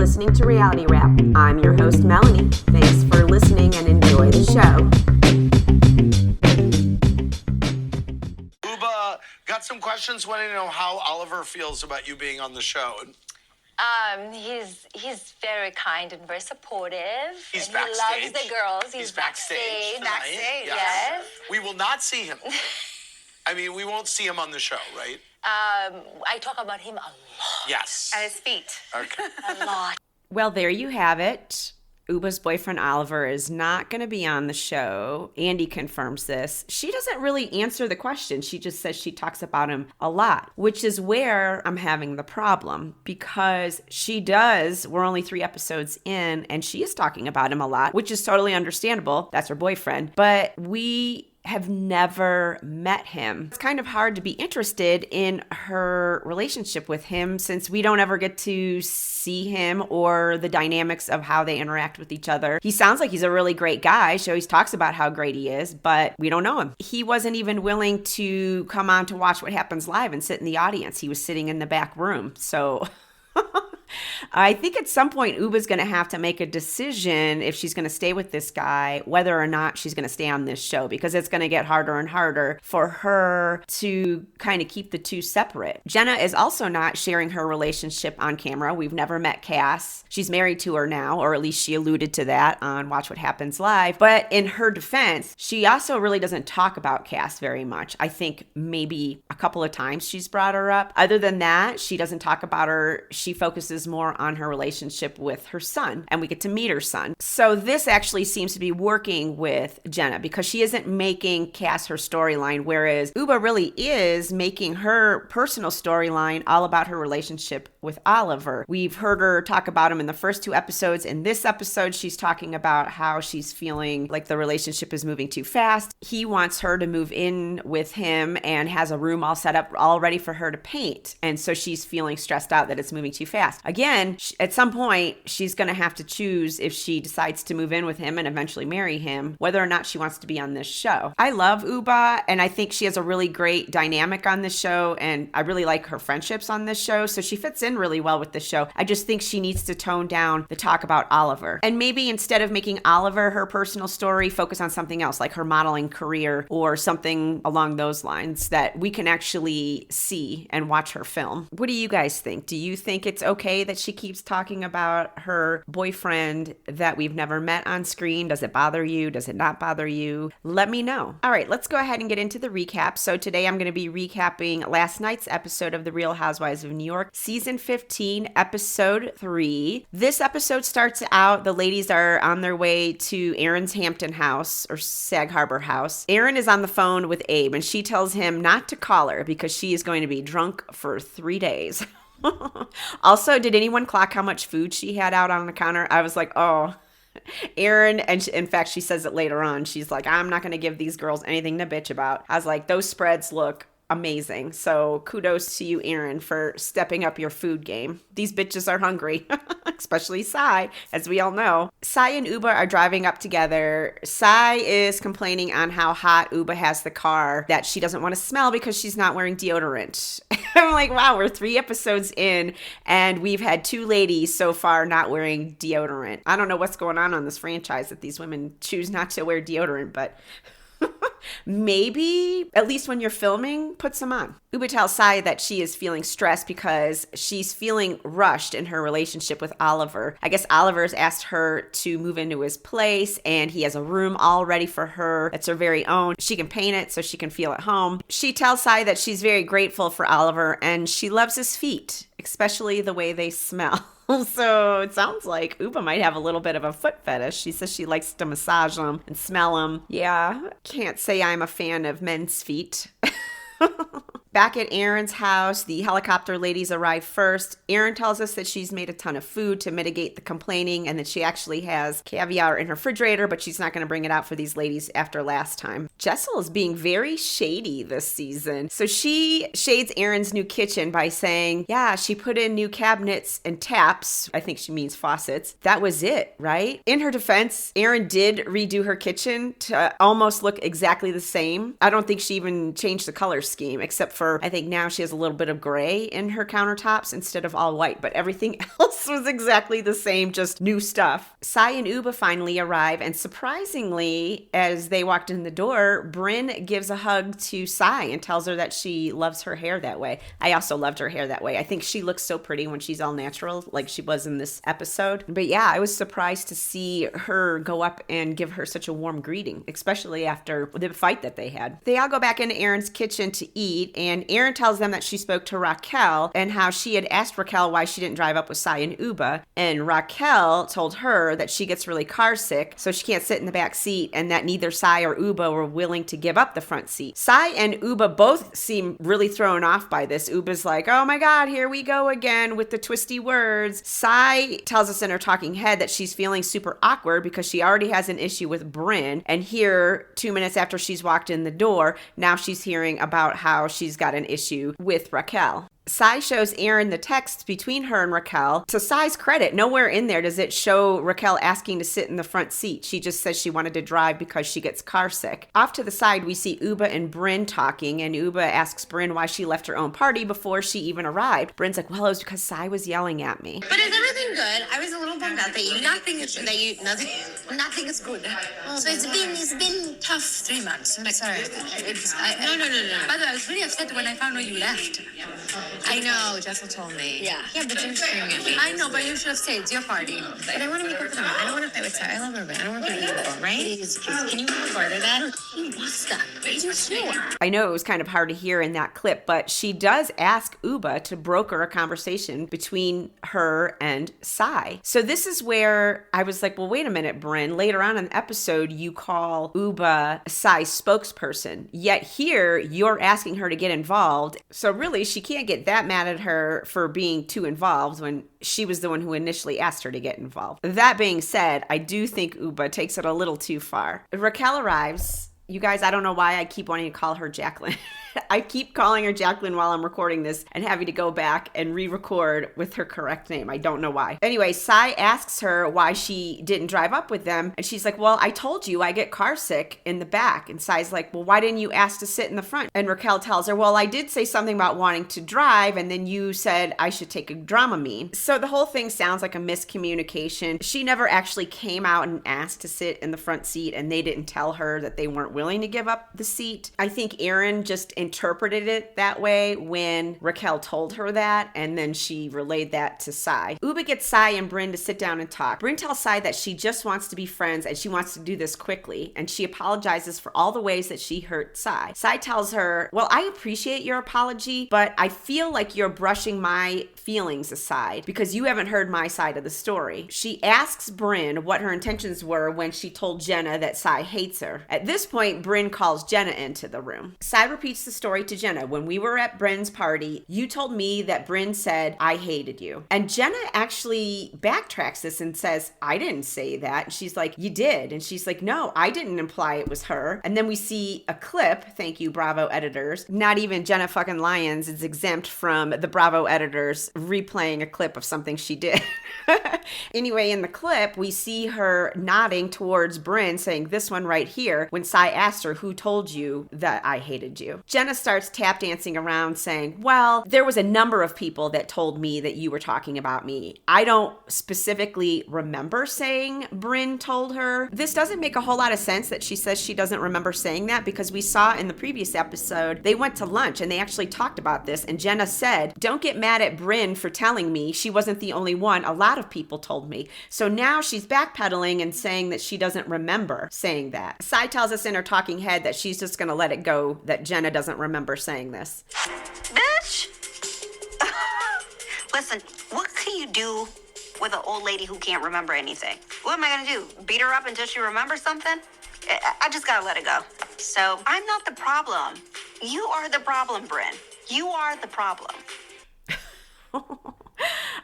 listening to Reality Wrap. I'm your host, Melanie. Thanks for listening and enjoy the show. Ubah, got some questions wanting to know how Oliver feels about you being on the show. He's very kind and very supportive. He's and backstage. He loves the girls. He's backstage. Backstage, yes. We will not see him. I mean, we won't see him on the show, right? I talk about him a lot. Yes. At his feet. Okay. A lot. Well, there you have it. Ubah's boyfriend Oliver is not going to be on the show. Andy confirms this. She doesn't really answer the question. She just says she talks about him a lot, which is where I'm having the problem, because she does. We're only 3 episodes in and she is talking about him a lot, which is totally understandable. That's her boyfriend. But we have never met him. It's kind of hard to be interested in her relationship with him since we don't ever get to see him or the dynamics of how they interact with each other. He sounds like he's a really great guy. She always talks about how great he is, but we don't know him. He wasn't even willing to come on to Watch What Happens Live and sit in the audience. He was sitting in the back room. So I think at some point Ubah's going to have to make a decision if she's going to stay with this guy, whether or not she's going to stay on this show, because it's going to get harder and harder for her to kind of keep the two separate. Jenna is also not sharing her relationship on camera. We've never met Cass. She's married to her now, or at least she alluded to that on Watch What Happens Live. But in her defense, she also really doesn't talk about Cass very much. I think maybe a couple of times she's brought her up. Other than that, she doesn't talk about her. She focuses more on her relationship with her son, and we get to meet her son. So this actually seems to be working with Jenna because she isn't making Cass her storyline, whereas Ubah really is making her personal storyline all about her relationship with Oliver. We've heard her talk about him in the first 2 episodes. In this episode, she's talking about how she's feeling like the relationship is moving too fast. He wants her to move in with him and has a room all set up all ready for her to paint. And so she's feeling stressed out that it's moving too fast. Again, at some point, she's going to have to choose if she decides to move in with him and eventually marry him, whether or not she wants to be on this show. I love Ubah, and I think she has a really great dynamic on this show, and I really like her friendships on this show, so she fits in really well with the show. I just think she needs to tone down the talk about Oliver. And maybe instead of making Oliver her personal story, focus on something else, like her modeling career or something along those lines that we can actually see and watch her film. What do you guys think? Do you think it's okay that she keeps talking about her boyfriend that we've never met on screen? Does it bother you? Does it not bother you? Let me know. All right, let's go ahead and get into the recap. So today I'm going to be recapping last night's episode of The Real Housewives of New York, season 15, episode 3. This episode starts out, the ladies are on their way to Erin's Hampton house, or Sag Harbor house. Erin is on the phone with Abe, and she tells him not to call her because she is going to be drunk for 3 days. Also, did anyone clock how much food she had out on the counter? I was like, oh, Erin, and in fact, she says it later on. She's like, I'm not going to give these girls anything to bitch about. I was like, those spreads look amazing. So kudos to you, Erin, for stepping up your food game. These bitches are hungry, especially Sai, as we all know. Sai and Ubah are driving up together. Sai is complaining on how hot Ubah has the car, that she doesn't want to smell because she's not wearing deodorant. I'm like, wow, we're 3 episodes in and we've had 2 ladies so far not wearing deodorant. I don't know what's going on this franchise that these women choose not to wear deodorant, but maybe, at least when you're filming, put some on. Ubah tells Sai that she is feeling stressed because she's feeling rushed in her relationship with Oliver. I guess Oliver's asked her to move into his place and he has a room all ready for her. It's her very own. She can paint it so she can feel at home. She tells Sai that she's very grateful for Oliver and she loves his feet, especially the way they smell. So it sounds like Ubah might have a little bit of a foot fetish. She says she likes to massage them and smell them. Yeah, can't say I'm a fan of men's feet. Back at Erin's house, the helicopter ladies arrive first. Erin tells us that she's made a ton of food to mitigate the complaining and that she actually has caviar in her refrigerator, but she's not going to bring it out for these ladies after last time. Jessel is being very shady this season. So she shades Erin's new kitchen by saying, yeah, she put in new cabinets and taps. I think she means faucets. That was it, right? In her defense, Erin did redo her kitchen to almost look exactly the same. I don't think she even changed the color scheme except for, I think now she has a little bit of gray in her countertops instead of all white, but everything else was exactly the same, just new stuff. Sai and Ubah finally arrive, and surprisingly, as they walked in the door, Brynn gives a hug to Sai and tells her that she loves her hair that way. I also loved her hair that way. I think she looks so pretty when she's all natural, like she was in this episode. But yeah, I was surprised to see her go up and give her such a warm greeting, especially after the fight that they had. They all go back into Erin's kitchen to eat, and Erin tells them that she spoke to Raquel and how she had asked Raquel why she didn't drive up with Sai and Ubah, and Raquel told her that she gets really car sick, so she can't sit in the back seat, and that neither Sai or Ubah were willing to give up the front seat. Sai and Ubah both seem really thrown off by this. Ubah's like, oh my God, here we go again with the twisty words. Sai tells us in her talking head that she's feeling super awkward because she already has an issue with Brynn, and here, 2 minutes after she's walked in the door, now she's hearing about how she's got an issue with Raquel. Sai shows Erin the text between her and Raquel. To Sai's credit, nowhere in there does it show Raquel asking to sit in the front seat. She just says she wanted to drive because she gets car sick. Off to the side, we see Ubah and Brynn talking, and Ubah asks Brynn why she left her own party before she even arrived. Brynn's like, well, it was because Sai was yelling at me. But is everything good? I was a little bummed out that nothing is good. So it's been tough 3 months. I'm sorry. No. By the way, I was really upset when I found out you left. I know, Jessel told me. Yeah, but you're screaming at me. I know, but you should have stayed. It's your party. But I want to make up with her. I don't want to fight with Sarah. I love her, but I don't want to be evil, right? Please. Can you avoid that? He wants that. You're sure. I know it was kind of hard to hear in that clip, but she does ask Ubah to broker a conversation between her and Sai. So this is where I was like, well, wait a minute, Brynn. Later on in the episode, you call Ubah Sai's spokesperson. Yet here, you're asking her to get involved. So really, she can't get that mad at her for being too involved when she was the one who initially asked her to get involved. That being said, I do think Ubah takes it a little too far. Raquel arrives. You guys, I don't know why I keep wanting to call her Jacqueline. I keep calling her Jacqueline while I'm recording this and having to go back and re-record with her correct name. I don't know why. Anyway, Sai asks her why she didn't drive up with them. And she's like, well, I told you I get car sick in the back. And Sai's like, well, why didn't you ask to sit in the front? And Raquel tells her, well, I did say something about wanting to drive. And then you said I should take a Dramamine. So the whole thing sounds like a miscommunication. She never actually came out and asked to sit in the front seat, and they didn't tell her that they weren't willing to give up the seat. I think Erin just interpreted it that way when Raquel told her that, and then she relayed that to Sai. Ubah gets Sai and Brynn to sit down and talk. Brynn tells Sai that she just wants to be friends and she wants to do this quickly, and she apologizes for all the ways that she hurt Sai. Sai tells her, well, I appreciate your apology, but I feel like you're brushing my feelings aside because you haven't heard my side of the story. She asks Brynn what her intentions were when she told Jenna that Sai hates her. At this point, Brynn calls Jenna into the room. Sai repeats the story to Jenna. When we were at Brynn's party, you told me that Brynn said, I hated you. And Jenna actually backtracks this and says, I didn't say that. And she's like, you did. And she's like, no, I didn't imply it was her. And then we see a clip. Thank you, Bravo editors. Not even Jenna fucking Lyons is exempt from the Bravo editors replaying a clip of something she did. Anyway, in the clip, we see her nodding towards Brynn, saying this one right here, when Sai asked her, who told you that I hated you? Jenna starts tap dancing around saying, well, there was a number of people that told me that you were talking about me. I don't specifically remember saying Brynn told her. This doesn't make a whole lot of sense that she says she doesn't remember saying that, because we saw in the previous episode, they went to lunch and they actually talked about this, and Jenna said, don't get mad at Brynn for telling me. She wasn't the only one. A lot of people told me. So now she's backpedaling and saying that she doesn't remember saying that. Sai tells us in her talking head that she's just going to let it go, that Jenna doesn't remember saying this. Bitch! Listen, what can you do with an old lady who can't remember anything? What am I gonna do? Beat her up until she remembers something? I just gotta let it go. So, I'm not the problem. You are the problem, Brynn. You are the problem.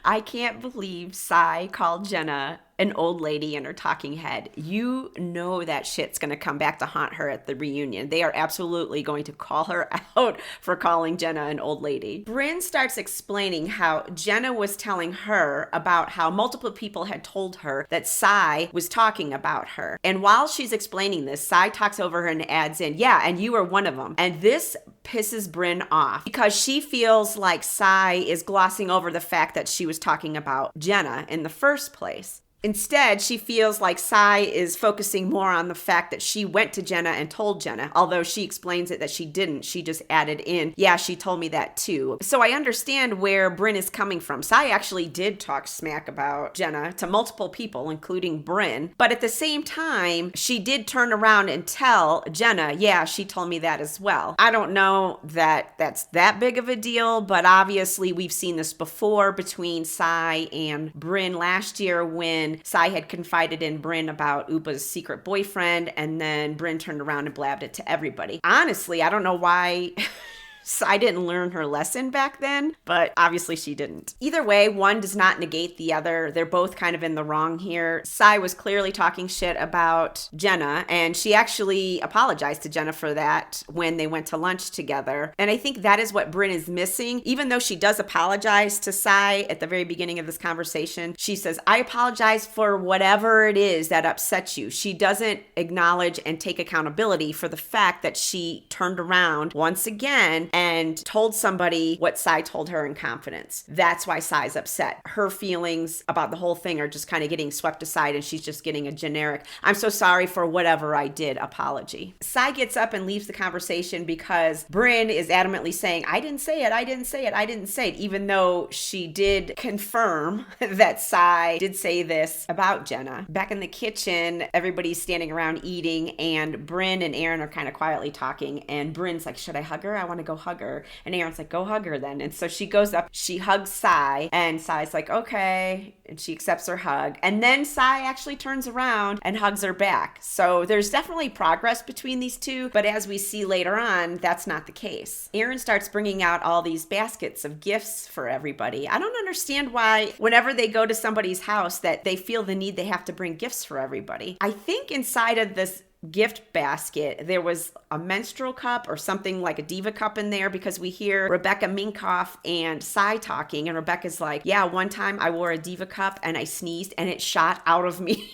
I can't believe Sai called Jenna an old lady in her talking head, you know that shit's going to come back to haunt her at the reunion. They are absolutely going to call her out for calling Jenna an old lady. Brynn starts explaining how Jenna was telling her about how multiple people had told her that Sai was talking about her. And while she's explaining this, Sai talks over her and adds in, yeah, and you were one of them. And this pisses Brynn off because she feels like Sai is glossing over the fact that she was talking about Jenna in the first place. Instead, she feels like Sai is focusing more on the fact that she went to Jenna and told Jenna, although she explains it that she didn't. She just added in, yeah, she told me that too. So I understand where Brynn is coming from. Sai actually did talk smack about Jenna to multiple people, including Brynn. But at the same time, she did turn around and tell Jenna, yeah, she told me that as well. I don't know that that's that big of a deal, but obviously we've seen this before between Sai and Brynn last year when Sai had confided in Brynn about Ubah's secret boyfriend, and then Brynn turned around and blabbed it to everybody. Honestly, I don't know why Sai didn't learn her lesson back then, but obviously she didn't. Either way, one does not negate the other. They're both kind of in the wrong here. Sai was clearly talking shit about Jenna, and she actually apologized to Jenna for that when they went to lunch together. And I think that is what Brynn is missing. Even though she does apologize to Sai at the very beginning of this conversation, she says, I apologize for whatever it is that upsets you. She doesn't acknowledge and take accountability for the fact that she turned around once again and told somebody what Sai told her in confidence. That's why Sai's upset. Her feelings about the whole thing are just kind of getting swept aside, and she's just getting a generic, I'm so sorry for whatever I did apology. Sai gets up and leaves the conversation because Brynn is adamantly saying, I didn't say it, I didn't say it, I didn't say it, even though she did confirm that Sai did say this about Jenna. Back in the kitchen, everybody's standing around eating, and Brynn and Erin are kind of quietly talking, and Brynn's like, should I hug her? I want to go hug her. And Erin's like, go hug her then. And so she goes up, she hugs Sai, and Sai's like, okay. And she accepts her hug. And then Sai actually turns around and hugs her back. So there's definitely progress between these two, but as we see later on, that's not the case. Erin starts bringing out all these baskets of gifts for everybody. I don't understand why whenever they go to somebody's house that they feel the need they have to bring gifts for everybody. I think inside of this gift basket there was a menstrual cup or something like a diva cup in there, because we hear Rebecca Minkoff and Sai talking, and Rebecca's like, yeah, one time I wore a diva cup and I sneezed and it shot out of me.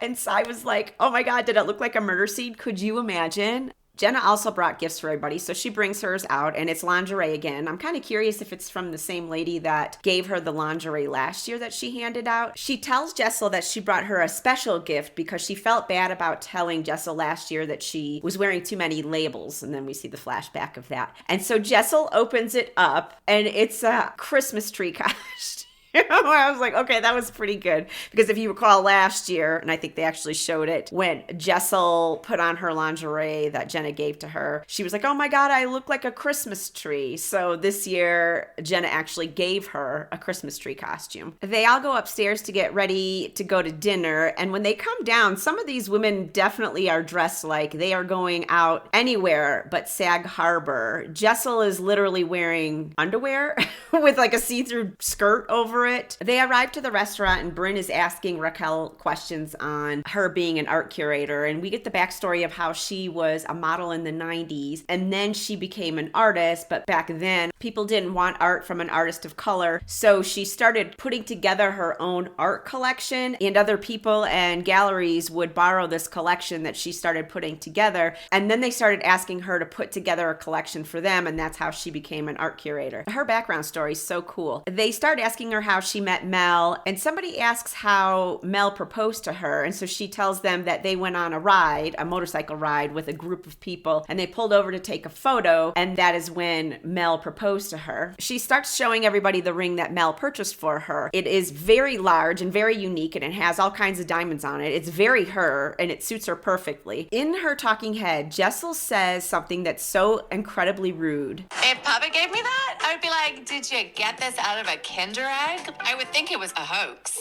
And Sai was like, oh my God, did it look like a murder scene? Could you imagine? Jenna also brought gifts for everybody, so she brings hers out, and it's lingerie again. I'm kind of curious if it's from the same lady that gave her the lingerie last year that she handed out. She tells Jessel that she brought her a special gift because she felt bad about telling Jessel last year that she was wearing too many labels, and then we see the flashback of that. And so Jessel opens it up, and it's a Christmas tree costume. I was like, okay, that was pretty good. Because if you recall last year, and I think they actually showed it, when Jessel put on her lingerie that Jenna gave to her, she was like, oh my God, I look like a Christmas tree. So this year, Jenna actually gave her a Christmas tree costume. They all go upstairs to get ready to go to dinner. And when they come down, some of these women definitely are dressed like they are going out anywhere but Sag Harbor. Jessel is literally wearing underwear with like a see-through skirt over it. They arrive to the restaurant, and Brynn is asking Raquel questions on her being an art curator, and we get the backstory of how she was a model in the 90s and then she became an artist, but back then people didn't want art from an artist of color, so she started putting together her own art collection, and other people and galleries would borrow this collection that she started putting together, and then they started asking her to put together a collection for them, and that's how she became an art curator. Her background story is so cool. They start asking her how she met Mel, and somebody asks how Mel proposed to her, and so she tells them that they went on a motorcycle ride with a group of people, and they pulled over to take a photo, and that is when Mel proposed to her. She starts showing everybody the ring that Mel purchased for her. It is very large and very unique, and it has all kinds of diamonds on it. It's very her, and it suits her perfectly. In her talking head, Jessel says something that's so incredibly rude. If Papa gave me that, I would be like, did you get this out of a Kinder Egg? I would think it was a hoax.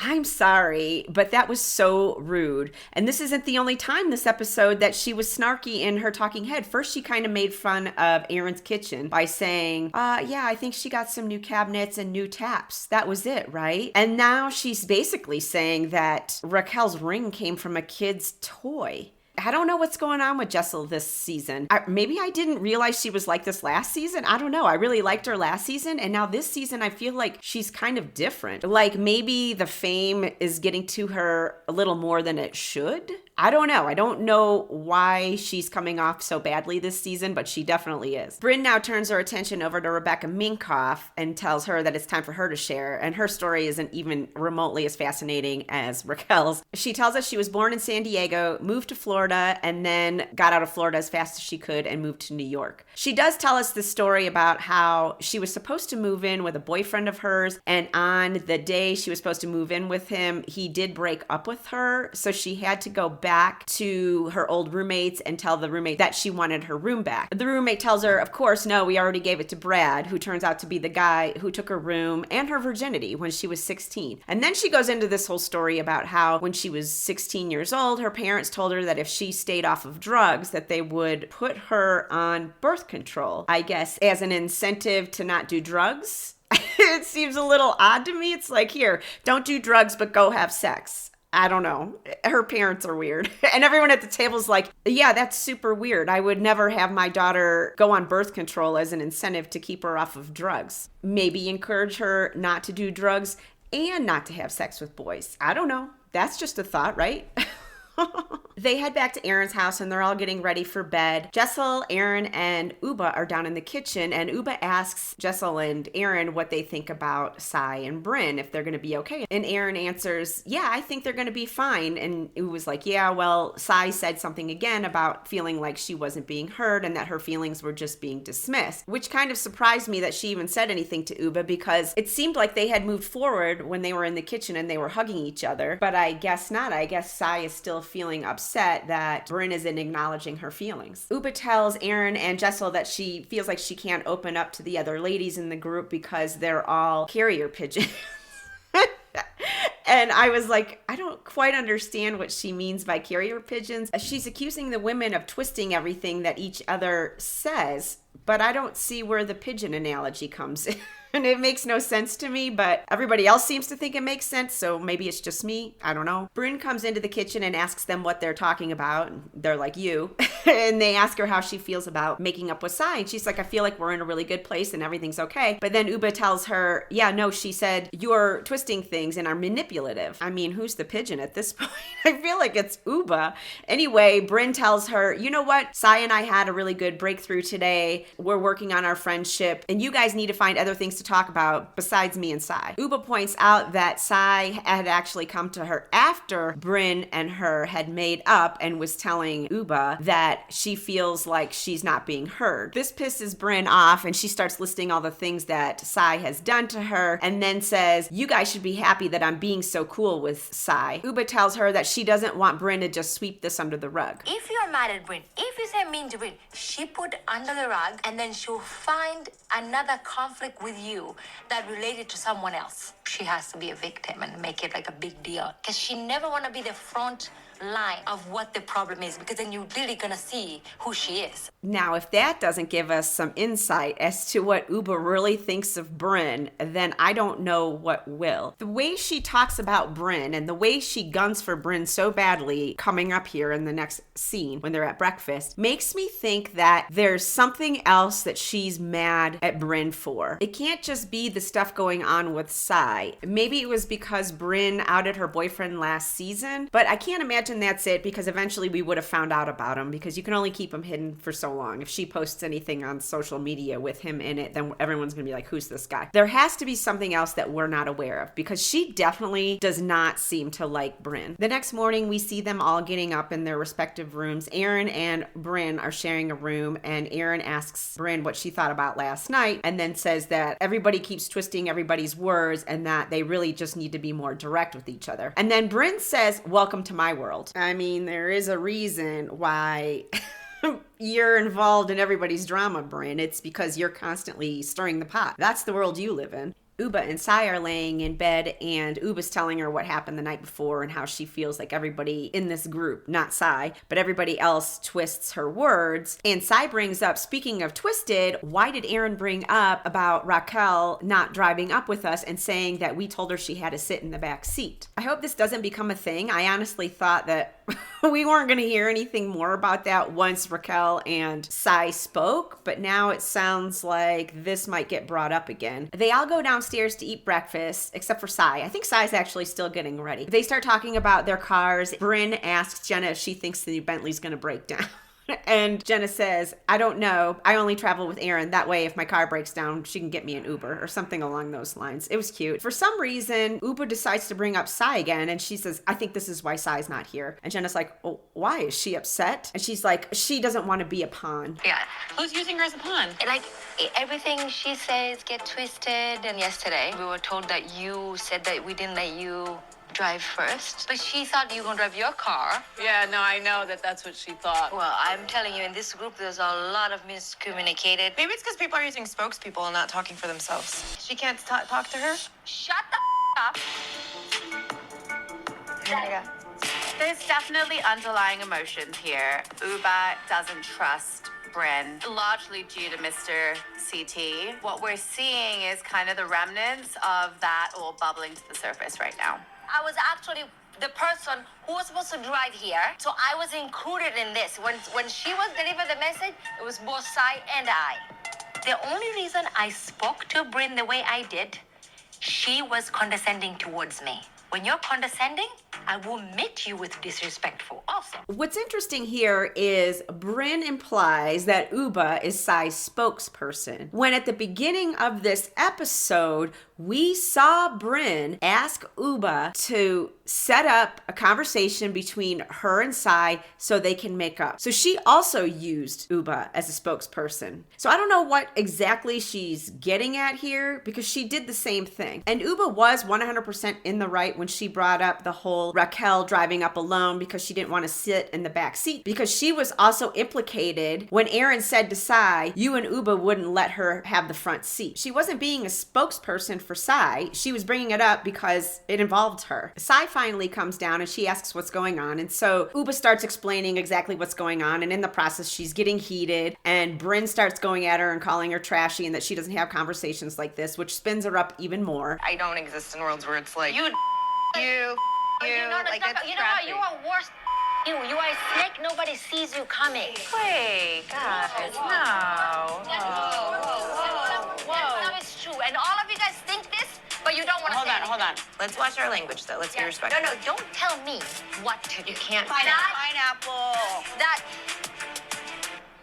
I'm sorry, but that was so rude. And this isn't the only time this episode that she was snarky in her talking head. First, she kind of made fun of Erin's kitchen by saying, yeah, I think she got some new cabinets and new taps. That was it, right? And now she's basically saying that Raquel's ring came from a kid's toy. I don't know what's going on with Jessel this season. Maybe I didn't realize she was like this last season. I don't know. I really liked her last season. And now this season, I feel like she's kind of different. Like maybe the fame is getting to her a little more than it should. I don't know. I don't know why she's coming off so badly this season, but she definitely is. Brynn now turns her attention over to Rebecca Minkoff and tells her that it's time for her to share. And her story isn't even remotely as fascinating as Raquel's. She tells us she was born in San Diego, moved to Florida, and then got out of Florida as fast as she could and moved to New York. She does tell us this story about how she was supposed to move in with a boyfriend of hers, and on the day she was supposed to move in with him, he did break up with her, so she had to go back to her old roommates and tell the roommate that she wanted her room back. The roommate tells her, of course, no, we already gave it to Brad, who turns out to be the guy who took her room and her virginity when she was 16. And then she goes into this whole story about how when she was 16 years old, her parents told her that if she stayed off of drugs, that they would put her on birth control, I guess, as an incentive to not do drugs. It seems a little odd to me. It's like, here, don't do drugs, but go have sex. I don't know. Her parents are weird. And everyone at the table is like, yeah, that's super weird. I would never have my daughter go on birth control as an incentive to keep her off of drugs. Maybe encourage her not to do drugs and not to have sex with boys. I don't know. That's just a thought, right? They head back to Erin's house and they're all getting ready for bed. Jessel, Erin, and Ubah are down in the kitchen, and Ubah asks Jessel and Erin what they think about Sai and Brynn, if they're going to be okay. And Erin answers, yeah, I think they're going to be fine. And Ubah's like, yeah, well, Sai said something again about feeling like she wasn't being heard and that her feelings were just being dismissed, which kind of surprised me that she even said anything to Ubah, because it seemed like they had moved forward when they were in the kitchen and they were hugging each other. But I guess not. I guess Sai is still feeling upset that Brynn isn't acknowledging her feelings. Ubah tells Erin and Jessel that she feels like she can't open up to the other ladies in the group because they're all carrier pigeons. And I was like, I don't quite understand what she means by carrier pigeons. She's accusing the women of twisting everything that each other says, but I don't see where the pigeon analogy comes in. And it makes no sense to me, but everybody else seems to think it makes sense, so maybe it's just me. I don't know. Brynn comes into the kitchen and asks them what they're talking about. And they're like, you. And they ask her how she feels about making up with Sai. And she's like, I feel like we're in a really good place and everything's okay. But then Ubah tells her, yeah, no, she said, you're twisting things and are manipulative. I mean, who's the pigeon at this point? I feel like it's Ubah. Anyway, Brynn tells her, you know what? Sai and I had a really good breakthrough today. We're working on our friendship, and you guys need to find other things to talk about besides me and Sai. Ubah points out that Sai had actually come to her after Brynn and her had made up and was telling Ubah that she feels like she's not being heard. This pisses Brynn off, and she starts listing all the things that Sai has done to her, and then says, you guys should be happy that I'm being so cool with Sai. Ubah tells her that she doesn't want Brynn to just sweep this under the rug. If you're mad at Brynn, if you say mean to Brynn, she put under the rug and then she'll find another conflict with you that related to someone else. She has to be a victim and make it like a big deal, because she never want to be the front line of what the problem is, because then you're really gonna see who she is. Now, if that doesn't give us some insight as to what Ubah really thinks of Brynn, then I don't know what will. The way she talks about Brynn and the way she guns for Brynn so badly coming up here in the next scene when they're at breakfast makes me think that there's something else that she's mad at Brynn for. It can't just be the stuff going on with Sai. Maybe it was because Brynn outed her boyfriend last season, but I can't imagine that's it, because eventually we would have found out about him, because you can only keep him hidden for so long. If she posts anything on social media with him in it, then everyone's gonna be like, who's this guy? There has to be something else that we're not aware of, because she definitely does not seem to like Brynn. The next morning, we see them all getting up in their respective rooms. Erin and Brynn are sharing a room, and Erin asks Brynn what she thought about last night, and then says that everybody keeps twisting everybody's words and that they really just need to be more direct with each other. And then Brynn says, welcome to my world. I mean, there is a reason why you're involved in everybody's drama, Brynn. It's because you're constantly stirring the pot. That's the world you live in. Ubah and Sai are laying in bed, and Ubah's telling her what happened the night before and how she feels like everybody in this group, not Sai, but everybody else twists her words. And Sai brings up, speaking of twisted, why did Erin bring up about Raquel not driving up with us and saying that we told her she had to sit in the back seat? I hope this doesn't become a thing. I honestly thought that we weren't going to hear anything more about that once Raquel and Sai spoke, but now it sounds like this might get brought up again. They all go downstairs to eat breakfast, except for Sai. I think Sai's actually still getting ready. They start talking about their cars. Brynn asks Jenna if she thinks the new Bentley's going to break down. And Jenna says, I don't know. I only travel with Erin. That way, if my car breaks down, she can get me an Uber or something along those lines. It was cute. For some reason, Ubah decides to bring up Sai again. And she says, I think this is why Sai's not here. And Jenna's like, oh, why? Is she upset? And she's like, she doesn't want to be a pawn. Yeah. Who's using her as a pawn? Like, everything she says get twisted. And yesterday, we were told that you said that we didn't let you drive first. But she thought you were going to drive your car. Yeah, no, I know that's what she thought. Well, I'm telling you, in this group, there's a lot of miscommunicated. Maybe it's because people are using spokespeople and not talking for themselves. She can't talk to her? Shut the up. There you go. There's definitely underlying emotions here. Ubah doesn't trust Brynn, largely due to Mr. CT. What we're seeing is kind of the remnants of that all bubbling to the surface right now. I was actually the person who was supposed to drive here, so I was included in this. When she was delivered the message, it was both Sai and I. The only reason I spoke to Brynn the way I did, she was condescending towards me. When you're condescending, I will meet you with disrespectful also. What's interesting here is Brynn implies that Ubah is Sai's spokesperson, when at the beginning of this episode, we saw Brynn ask Ubah to set up a conversation between her and Sai so they can make up. So she also used Ubah as a spokesperson. So I don't know what exactly she's getting at here, because she did the same thing. And Ubah was 100% in the right when she brought up the whole Raquel driving up alone because she didn't want to sit in the back seat, because she was also implicated when Erin said to Sai, you and Ubah wouldn't let her have the front seat. She wasn't being a spokesperson for Sai. She was bringing it up because it involved her. Sai finally comes down and she asks what's going on. And so Ubah starts explaining exactly what's going on. And in the process, she's getting heated. And Brynn starts going at her and calling her trashy and that she doesn't have conversations like this, which spins her up even more. I don't exist in worlds where it's like, you, You know, like it's you know what? You are worse. You are a snake. Nobody sees you coming. Wait, guys, no. No, it's true. And all of you guys think this, but you don't want to say anything. Hold on. Let's watch our language, though. Let's be respectful. No, don't tell me what to do. You can't. Pineapple. That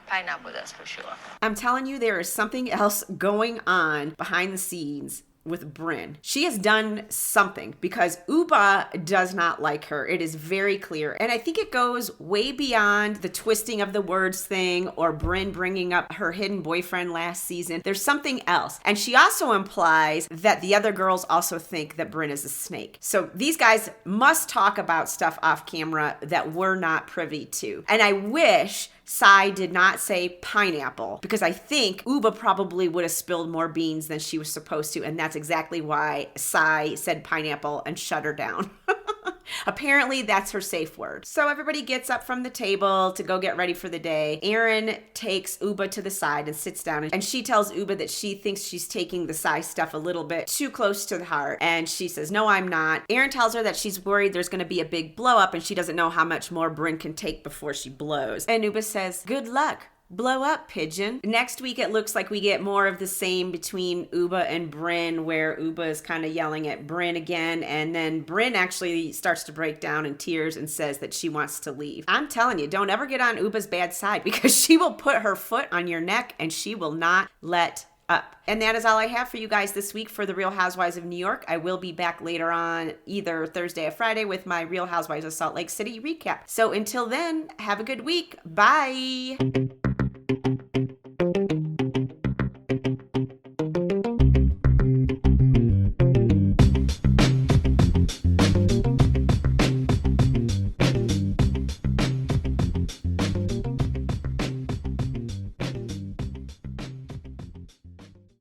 pineapple, that's for sure. I'm telling you, there is something else going on behind the scenes with Brynn. She has done something because Ubah does not like her. It is very clear. And I think it goes way beyond the twisting of the words thing or Brynn bringing up her hidden boyfriend last season. There's something else. And she also implies that the other girls also think that Brynn is a snake. So these guys must talk about stuff off camera that we're not privy to. And I wish Sai did not say pineapple, because I think Ubah probably would have spilled more beans than she was supposed to, and that's exactly why Sai said pineapple and shut her down. Apparently, that's her safe word. So everybody gets up from the table to go get ready for the day. Erin takes Ubah to the side and sits down, and she tells Ubah that she thinks she's taking the Sai stuff a little bit too close to the heart, and she says, no, I'm not. Erin tells her that she's worried there's going to be a big blow up, and she doesn't know how much more Brynn can take before she blows. And Ubah says, good luck. Blow up, pigeon. Next week, it looks like we get more of the same between Ubah and Brynn, where Ubah is kind of yelling at Brynn again, and then Brynn actually starts to break down in tears and says that she wants to leave. I'm telling you, don't ever get on Ubah's bad side, because she will put her foot on your neck and she will not let up. And that is all I have for you guys this week for the Real Housewives of New York. I will be back later on either Thursday or Friday with my Real Housewives of Salt Lake City recap. So until then, have a good week. Bye.